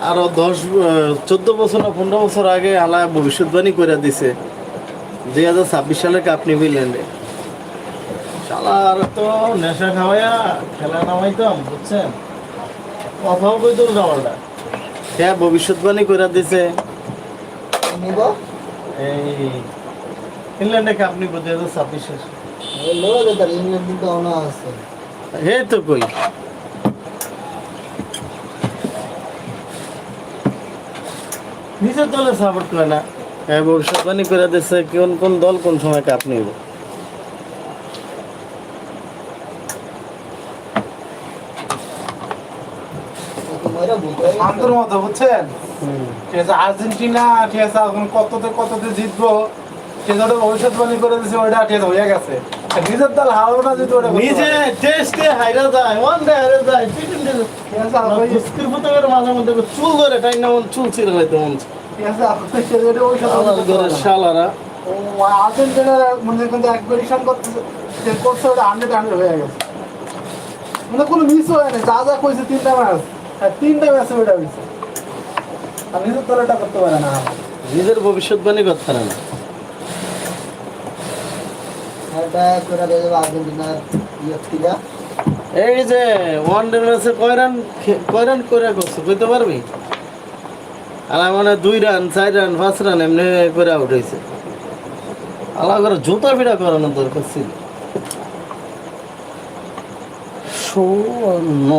আরো 14 বছর না 15 বছর আগে আলা ভবিষ্যৎবাণী করে দিছে 2026 সালে কাপ নিবে ইংল্যান্ডে। শালার তো নেশা খাওয়াইয়া খেলা নামাইতাম, বুঝছেন? কথাও কইতো উল্টাপাল্টা। হ্যাঁ, ভবিষ্যৎবাণী করে দিছে নিব এই ইংল্যান্ডে কাপ নিব 2026 লোক তার ইংল্যান্ড কিন্তু অনা আছে। হে তো কই নিজের দলে সাপোর্ট করে না। হ্যাঁ, ভবিষ্যৎবাণী করে দিচ্ছে কোন কোন দল কোন সময় কাপ নিব। তোমারা বুঝাই শান্তর মতো বুঝছেন, ঠিক আছে। আর্জেন্টিনা ঠিক আছে এখন কততে জিতবো সেটা ভবিষ্যৎবাণী করে দিচ্ছে, ওইটা ঠিক আছে হয়ে গেছে। আর নিজের দল হারবো না যদি ওটা নিজে টেস্টে হাইরা যায়, ওয়ান ডে হাইরা যায়, ঠিক আছে আপনি মুস্কিল ফুটবলের মাঝে মধ্যে চুল ধরে টাই না চুল ছিঁড়ে লাইতে মন চায়। ঠিক আছে আপনি সেটা ওই আল্লাহর ঘরের শালারা আর্জেন্টিনার মনে কিন্তু এক পরিশ্রম করতেছে, যে করছে ওটা 100 হয়ে গেছে, মানে কোনো মিস হয় না। যা যা কইছে তিনটা ম্যাচে ওটা হয়েছে। আর নিজের দল এটা করতে পারে না। নিজের ভবিষ্যৎবাণী করতে পারে না। এটা করে দেব আর্জেন্টিনার ইয়েটিলা। এই যে ওয়ান ডে ম্যাচে কয় রান করে করছে কইতে পারবি? আলা মানে 2 রান 4 রান 5 রান এমনি করে আউট হয়েছে। আলা করে জুতা ফিরা করানোর দরকার ছিল। শূন্য